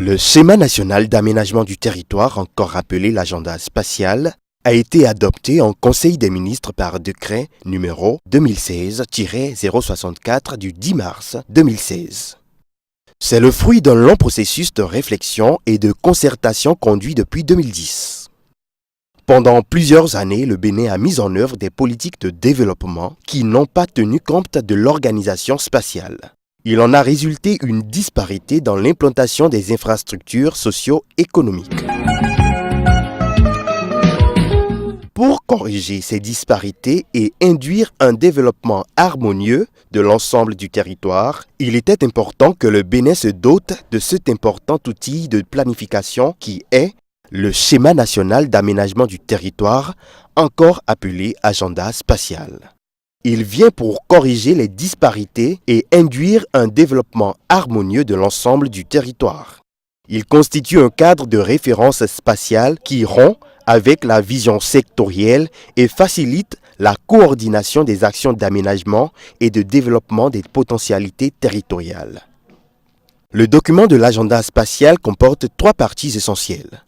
Le schéma national d'aménagement du territoire, encore appelé l'agenda spatial, a été adopté en Conseil des ministres par décret numéro 2016-064 du 10 mars 2016. C'est le fruit d'un long processus de réflexion et de concertation conduit depuis 2010. Pendant plusieurs années, le Bénin a mis en œuvre des politiques de développement qui n'ont pas tenu compte de l'organisation spatiale. Il en a résulté une disparité dans l'implantation des infrastructures socio-économiques. Pour corriger ces disparités et induire un développement harmonieux de l'ensemble du territoire, il était important que le Bénin se dote de cet important outil de planification qui est le schéma national d'aménagement du territoire, encore appelé agenda spatial. Il vient pour corriger les disparités et induire un développement harmonieux de l'ensemble du territoire. Il constitue un cadre de référence spatiale qui rompt avec la vision sectorielle et facilite la coordination des actions d'aménagement et de développement des potentialités territoriales. Le document de l'agenda spatial comporte 3 parties essentielles.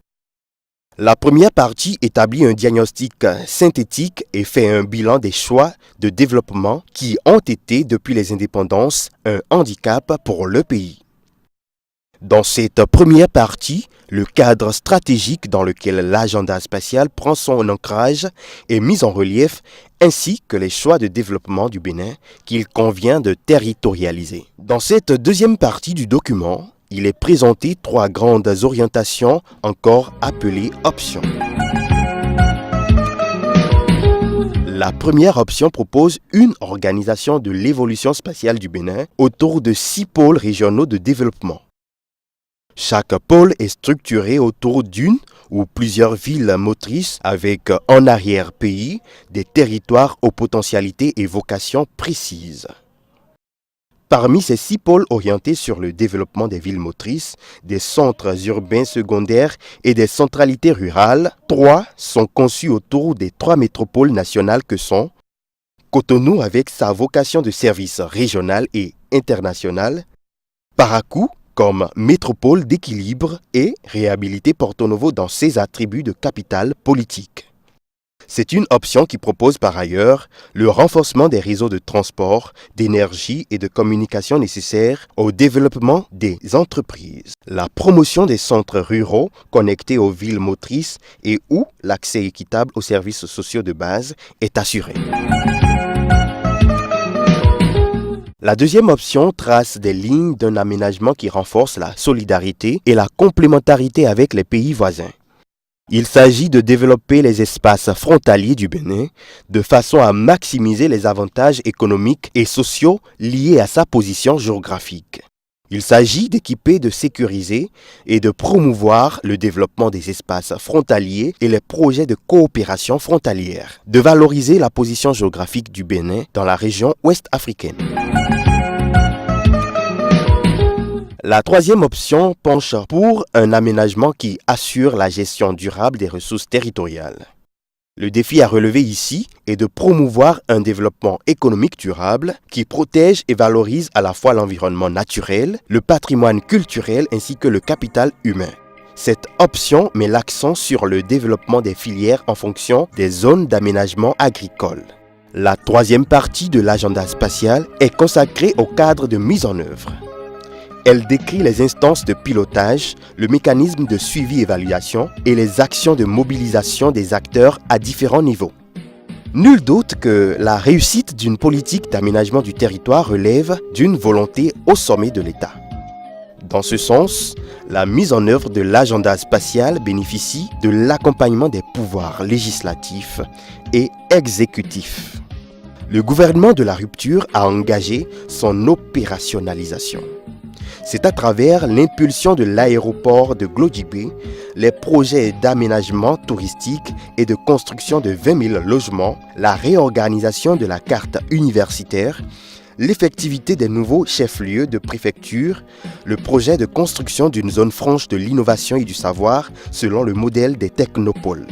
La première partie établit un diagnostic synthétique et fait un bilan des choix de développement qui ont été, depuis les indépendances, un handicap pour le pays. Dans cette première partie, le cadre stratégique dans lequel l'agenda spatial prend son ancrage est mis en relief, ainsi que les choix de développement du Bénin qu'il convient de territorialiser. Dans cette deuxième partie du document, il est présenté 3 grandes orientations, encore appelées options. La première option propose une organisation de l'évolution spatiale du Bénin autour de 6 pôles régionaux de développement. Chaque pôle est structuré autour d'une ou plusieurs villes motrices avec en arrière-pays des territoires aux potentialités et vocations précises. Parmi ces 6 pôles orientés sur le développement des villes motrices, des centres urbains secondaires et des centralités rurales, 3 sont conçus autour des 3 métropoles nationales que sont Cotonou avec sa vocation de service régional et international, Parakou comme métropole d'équilibre et réhabiliter Porto Novo dans ses attributs de capitale politique. C'est une option qui propose par ailleurs le renforcement des réseaux de transport, d'énergie et de communication nécessaires au développement des entreprises, la promotion des centres ruraux connectés aux villes motrices et où l'accès équitable aux services sociaux de base est assuré. La deuxième option trace des lignes d'un aménagement qui renforce la solidarité et la complémentarité avec les pays voisins. Il s'agit de développer les espaces frontaliers du Bénin de façon à maximiser les avantages économiques et sociaux liés à sa position géographique. Il s'agit d'équiper, de sécuriser et de promouvoir le développement des espaces frontaliers et les projets de coopération frontalière, de valoriser la position géographique du Bénin dans la région ouest africaine. La troisième option penche pour un aménagement qui assure la gestion durable des ressources territoriales. Le défi à relever ici est de promouvoir un développement économique durable qui protège et valorise à la fois l'environnement naturel, le patrimoine culturel ainsi que le capital humain. Cette option met l'accent sur le développement des filières en fonction des zones d'aménagement agricole. La troisième partie de l'agenda spatial est consacrée au cadre de mise en œuvre. Elle décrit les instances de pilotage, le mécanisme de suivi-évaluation et les actions de mobilisation des acteurs à différents niveaux. Nul doute que la réussite d'une politique d'aménagement du territoire relève d'une volonté au sommet de l'État. Dans ce sens, la mise en œuvre de l'agenda spatial bénéficie de l'accompagnement des pouvoirs législatifs et exécutifs. Le gouvernement de la rupture a engagé son opérationnalisation. C'est à travers l'impulsion de l'aéroport de Glodjibé, les projets d'aménagement touristique et de construction de 20 000 logements, la réorganisation de la carte universitaire, l'effectivité des nouveaux chefs-lieux de préfecture, le projet de construction d'une zone franche de l'innovation et du savoir selon le modèle des technopoles.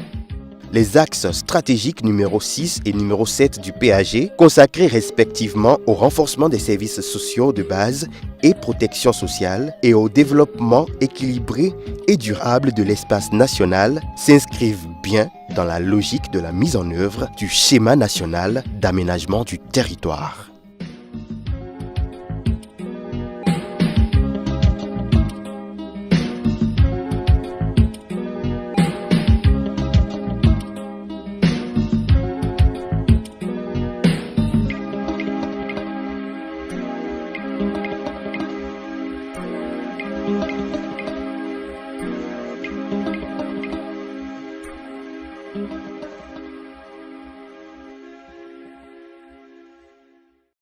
Les axes stratégiques numéro 6 et numéro 7 du PAG, consacrés respectivement au renforcement des services sociaux de base et protection sociale et au développement équilibré et durable de l'espace national, s'inscrivent bien dans la logique de la mise en œuvre du schéma national d'aménagement du territoire.